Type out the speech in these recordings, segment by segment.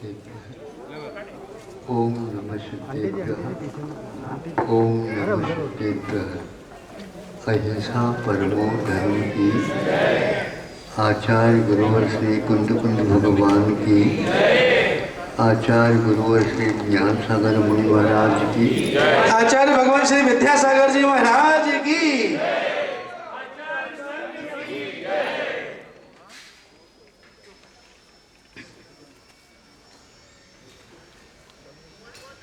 शिष्येभ्यः ओम नमः शिष्येभ्यः ओम नमः शिष्येभ्यः। अहिंसा परमो धर्म की, आचार्य गुरुवर श्री कुंद भगवान की, आचार्य गुरुवर श्री ज्ञान सागर मुनि महाराज की, आचार्य भगवान श्री विद्यासागर जी महाराज की।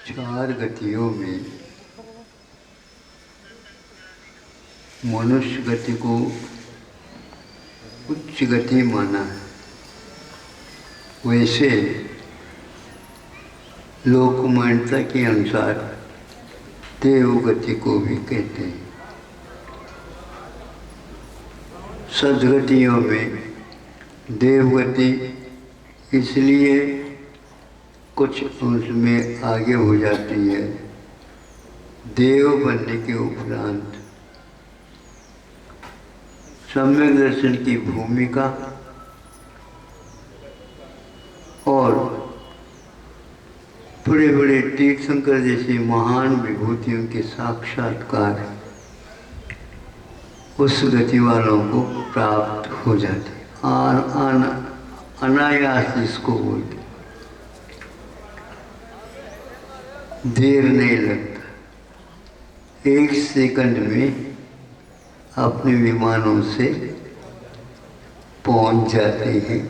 चार गतियों में मनुष्य गति को उच्च गति माना है, वैसे लोक मान्यता के अनुसार देव गति को भी कहते हैं। सदगतियों में देवगति इसलिए कुछ अंश में आगे हो जाती है, देव बनने के उपरांत सम्यक दर्शन की भूमिका और बड़े बड़े तीर्थंकर जैसी महान विभूतियों के साक्षात्कार उस गति वालों को प्राप्त हो जाते, अनायास जिसको बोलते, देर नहीं लगता, 1 सेकंड में अपने विमानों से पहुंच जाते हैं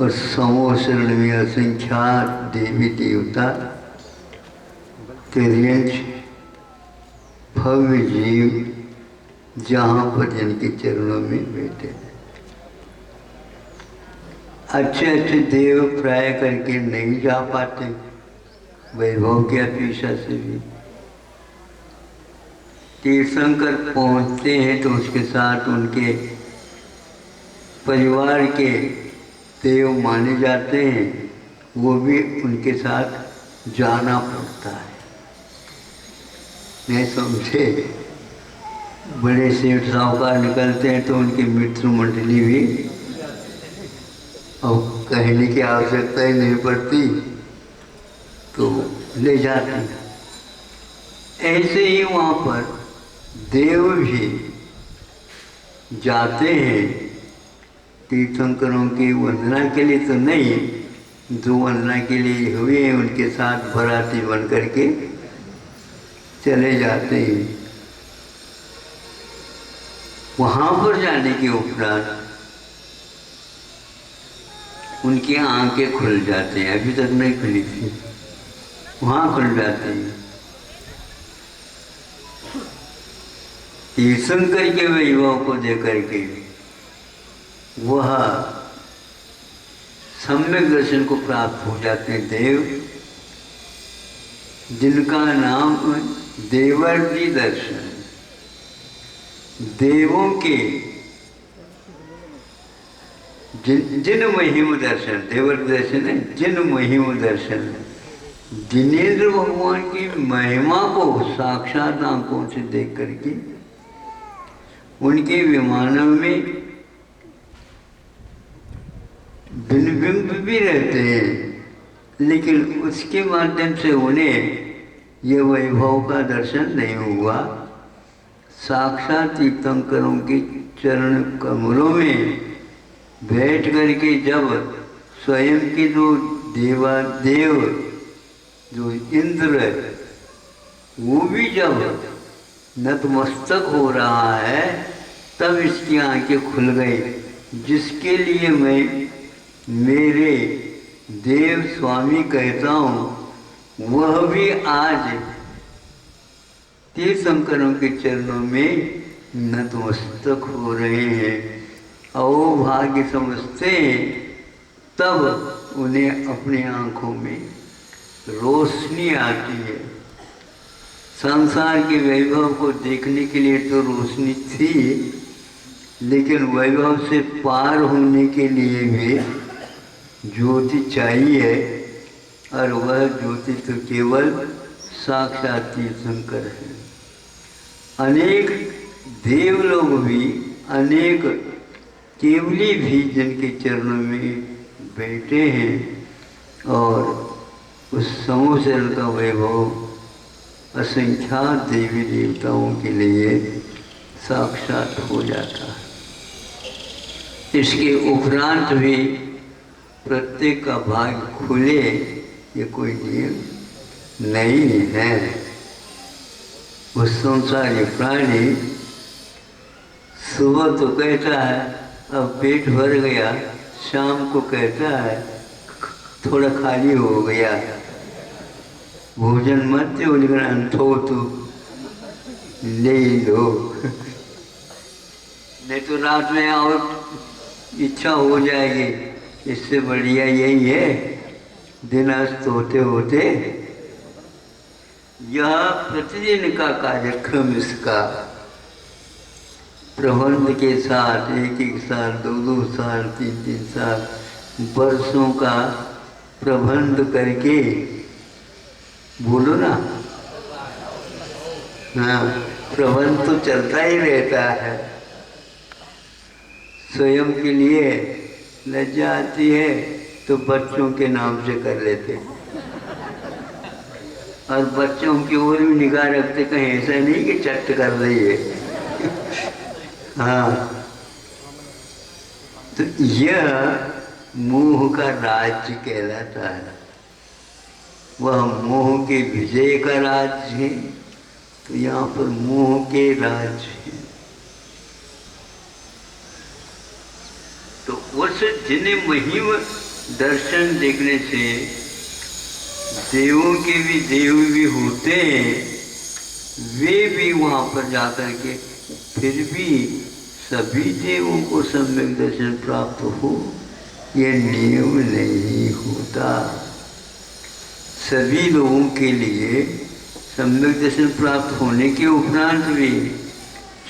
और समूह शरण में असंख्यात देवी देवता तिर्यंश भव्य जीव जहाँ पर जिनके चरणों में बैठे हैं। अच्छे अच्छे देव प्राय करके नहीं जा पाते वैभव की अपेक्षा से भी। तीर्थंकर पहुँचते हैं तो उसके साथ उनके परिवार के देव माने जाते हैं, वो भी उनके साथ जाना पड़ता है। नहीं समझे, बड़े सेठ साहूकार निकलते हैं तो उनकी मित्र मंडली भी अब कहने की आवश्यकता ही नहीं पड़ती तो ले जाते हैं। ऐसे ही वहाँ पर देव भी जाते हैं तीर्थंकरों की वंदना के लिए तो नहीं, जो वंदना के लिए हुए हैं उनके साथ बराती बन करके चले जाते हैं। वहाँ पर जाने के उपरांत उनकी आंखें खुल जाती हैं, अभी तक नहीं खुली थी, वहाँ खुल जाते हैं। तीर्थंकर के वैभव को देकर के वह सम्यक दर्शन को प्राप्त हो जाते हैं देव, जिनका नाम देवर्षि दर्शन, देवों के जिन महिम दर्शन, देवर्षि दर्शन है जिन महिम दर्शन, जिनेन्द्र भगवान की महिमा को साक्षात आंखों से देख करके उनके विमानों में बिंब भी रहते हैं, लेकिन उसके माध्यम से उन्हें ये वैभव का दर्शन नहीं हुआ। साक्षात तीर्थंकरों के चरण कमलों में बैठ करके जब स्वयं के जो देव जो इंद्र वो भी जब नतमस्तक हो रहा है तब इसकी आंखें खुल गई, जिसके लिए मैं मेरे देव स्वामी कहता हूँ वह भी आज तीर्थंकरों के चरणों में नतमस्तक हो रहे हैं। और भाग्य समझते हैं तब उन्हें अपनी आंखों में रोशनी आती है। संसार के वैभव को देखने के लिए तो रोशनी थी, लेकिन वैभव से पार होने के लिए भी ज्योति चाहिए, और वह ज्योति तो केवल साक्षात तीर्थंकर है। अनेक देव लोग भी, अनेक केवली भी जिनके चरणों में बैठे हैं, और उस समूचरण का वैभव असंख्यात देवी देवताओं के लिए साक्षात हो जाता है। इसके उपरांत भी प्रत्येक का भाग्य खुले ये कोई नियम नहीं है। वो संसारी प्राणी सुबह तो कहता है अब पेट भर गया, शाम को कहता है थोड़ा खाली हो गया, भोजन मत दो लेकिन अंठो तो ले लो। नहीं तो रात में और इच्छा हो जाएगी। इससे बढ़िया यही है दिन अस्त होते होते। यह प्रतिदिन का कार्यक्रम इसका प्रबंध के साथ 1-1 साल 2-2 साल 3-3 साल वर्षों का प्रबंध करके, बोलो ना, हाँ, प्रबंध तो चलता ही रहता है। स्वयं के लिए लज्जा आती है तो बच्चों के नाम से कर लेते, और बच्चों की ओर भी निगाह रखते, कहीं ऐसा नहीं कि चट कर रही है। हाँ, तो यह मोह का राज्य कहलाता है। वह मोह के विजय का राज्य है। तो यहाँ पर मोह के राज्य है। तो उस जिन्हें महिम दर्शन देखने से देवों के भी देव भी होते हैं, वे भी वहाँ पर जाकर के फिर भी सभी देवों को सम्यक दर्शन प्राप्त हो, यह नियम नहीं होता। सभी लोगों के लिए सम्यक दर्शन प्राप्त होने के उपरांत भी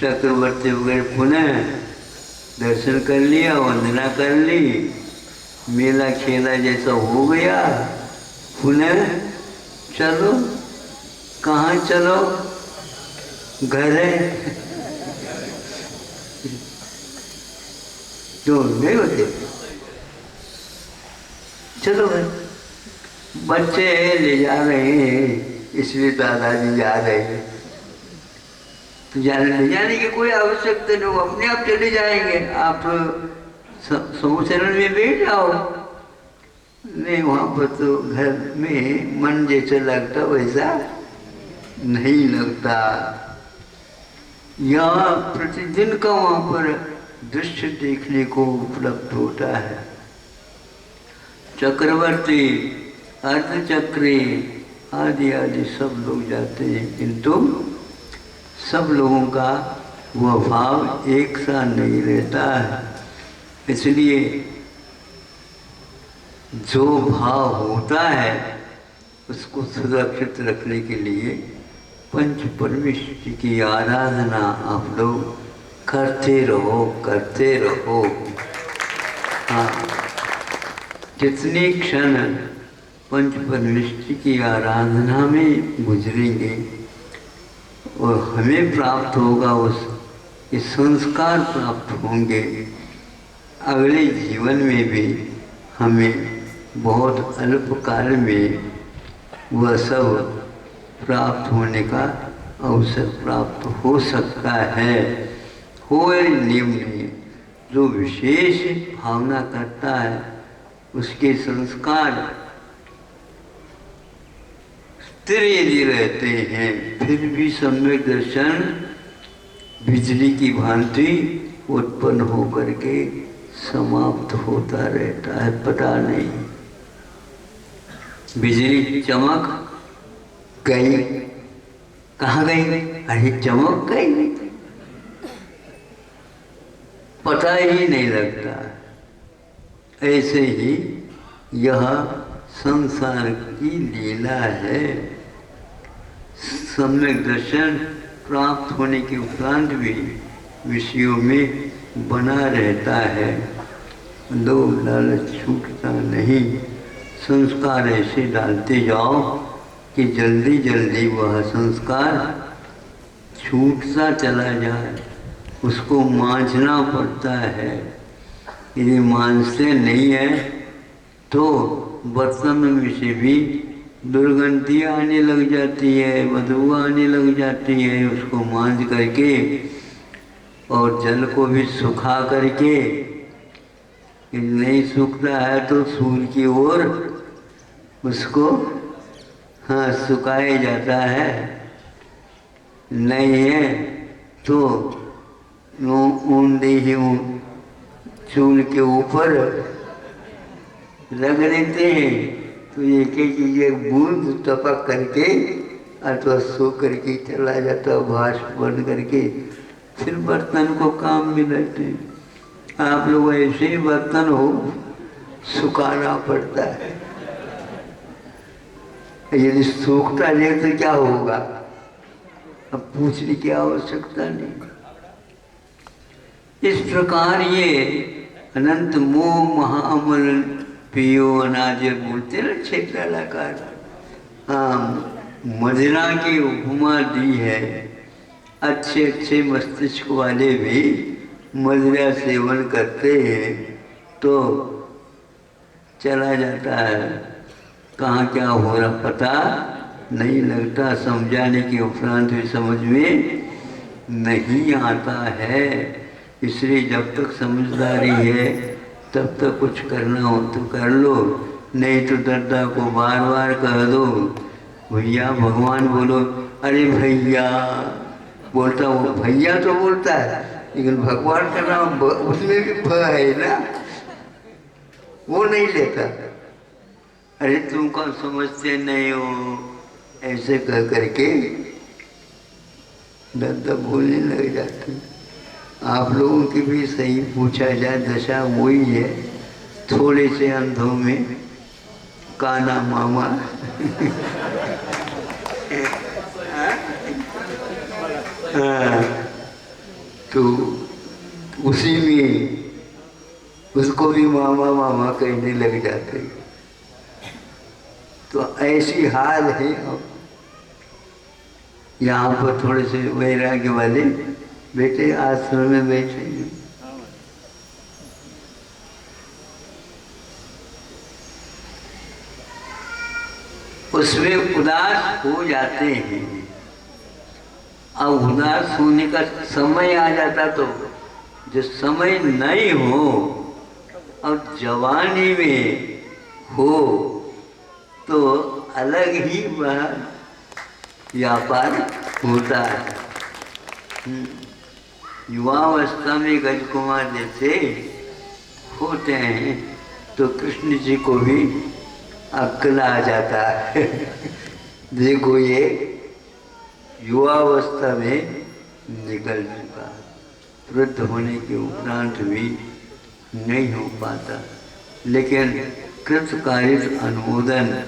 चक्रवर्ती वगैरह पुनः दर्शन कर लिया, वंदना कर ली, मेला खेला जैसा हो गया, पुनः चलो, कहाँ चलो, घर है जो नहीं होते, चलो भाई, बच्चे ले जा रहे हैं इसलिए दादाजी जा रहे हैं, तो ले जाने की कोई आवश्यकता नहीं, वो अपने आप चले जाएंगे। आप समूचरण में बैठ जाओ। नहीं, वहाँ पर तो घर में मन जैसा लगता वैसा नहीं लगता। यहाँ प्रतिदिन का वहाँ पर दृश्य देखने को उपलब्ध होता है। चक्रवर्ती, अर्धचक्री आदि आदि सब लोग जाते हैं, किंतु सब लोगों का वह भाव एक सा नहीं रहता है। इसलिए जो भाव होता है उसको सुरक्षित रखने के लिए पंच परमेश्वर की आराधना आप लोग करते रहो, करते रहो। हाँ, जितने क्षण पंच परमेश्वर की आराधना में गुजरेंगे और हमें प्राप्त होगा, उस संस्कार प्राप्त होंगे, अगले जीवन में भी हमें बहुत अल्प काल में वह सब प्राप्त होने का अवसर प्राप्त हो सकता है। हो नियम नहीं, जो विशेष भावना करता है उसके संस्कार स्थिर यदि रहते हैं, फिर भी सम्यक दर्शन बिजली की भांति उत्पन्न होकर के समाप्त होता रहता है, पता नहीं। बिजली चमक गई, कहाँ गई? अरे चमक गई, पता ही नहीं लगता। ऐसे ही यह संसार की लीला है। सम्यक दर्शन प्राप्त होने के उपरांत भी विषयों में बना रहता है, लोभ लालच छूटता नहीं। संस्कार ऐसे डालते जाओ कि जल्दी जल्दी वह संस्कार छूटता चला जाए, उसको मांझना पड़ता है। यदि मांझते नहीं है तो बर्तन में से भी दुर्गंधी आने लग जाती है, बदबू आने लग जाती है। उसको मांज करके और जल को भी सुखा करके, नहीं सूखता है तो सूर्य की ओर उसको हाँ सुखाया जाता है। नहीं है तो ऊंधे ही चूल के ऊपर रख देते हैं, तो एक एक बूंद टपक करके अथवा सो करके चला जाता है, भाष्प बन करके फिर बर्तन को काम में लेते हैं। आप लोग ऐसे ही बर्तन हो सुखाना पड़ता है। यदि सूखता नहीं तो क्या होगा, अब पूछने की आवश्यकता नहीं। इस प्रकार ये अनंत मोह महाअमल पियो अनाजर बोलते ना क्षेत्रालाकार। हाँ, मदिरा की उपमा दी है। अच्छे अच्छे मस्तिष्क वाले भी मदिरा सेवन करते हैं तो चला जाता है, कहाँ क्या हो रहा पता नहीं लगता। समझाने के उपरांत भी समझ में नहीं आता है। इसलिए जब तक समझदारी है तब तक कुछ करना हो तो कर लो, नहीं तो दादा को बार बार कह दो भैया भगवान बोलो। अरे भैया बोलता, वो भैया तो बोलता है लेकिन भगवान का नाम उसमें भी भ है ना, वो नहीं लेता। अरे तुम कौन समझते नहीं हो, ऐसे कह करके दादा बोलने लग जाते। आप लोगों की भी सही पूछा जाए दशा वही है, थोड़े से अंधों में काना मामा तो उसी में उसको भी मामा मामा कहने लग जाते। तो ऐसी हाल है। अब यहाँ पर थोड़े से वैराग्य वाले बेटे आश्रम में बैठे हैं, उसमें उदास हो जाते हैं। अब उदास होने का समय आ जाता तो जो समय नहीं हो और जवानी में हो तो अलग ही वह व्यापार होता है। युवावस्था में गजकुमार जैसे होते हैं तो कृष्ण जी को भी अक्ल आ जाता है। देखो ये युवावस्था में निकल चुका, वृद्ध होने के उपरांत भी नहीं हो पाता। लेकिन कृतकार्य अनुमोदन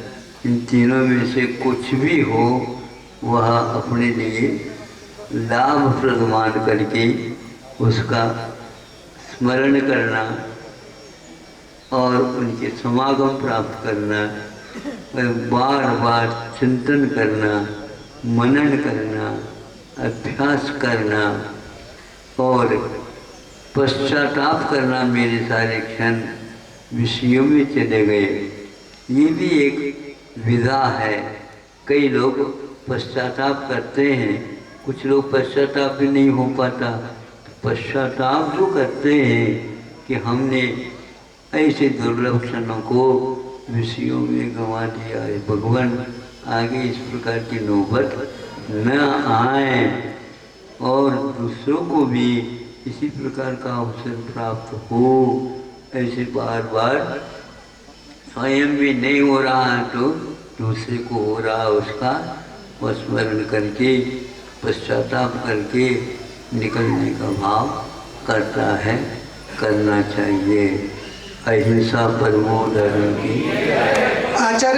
इन तीनों में से कुछ भी हो वह अपने लिए लाभप्रद मान करके उसका स्मरण करना और उनके समागम प्राप्त करना, बार बार चिंतन करना, मनन करना, अभ्यास करना और पश्चाताप करना। मेरे सारे क्षण विषयों में चले गए, ये भी एक विधा है। कई लोग पश्चाताप करते हैं, कुछ लोग पश्चाताप भी नहीं हो पाता। पश्चाताप जो करते हैं कि हमने ऐसे दुर्लभ क्षणों को विषयों में गंवा दिया है, भगवान आगे इस प्रकार की नौबत न आए और दूसरों को भी इसी प्रकार का अवसर प्राप्त हो। ऐसे बार बार स्वयं भी नहीं हो रहा है तो दूसरे को हो रहा, उसका स्मरण करके पश्चाताप करके निकलने का भाव करता है, करना चाहिए। अहिंसा परमो धर्म की। आचार्य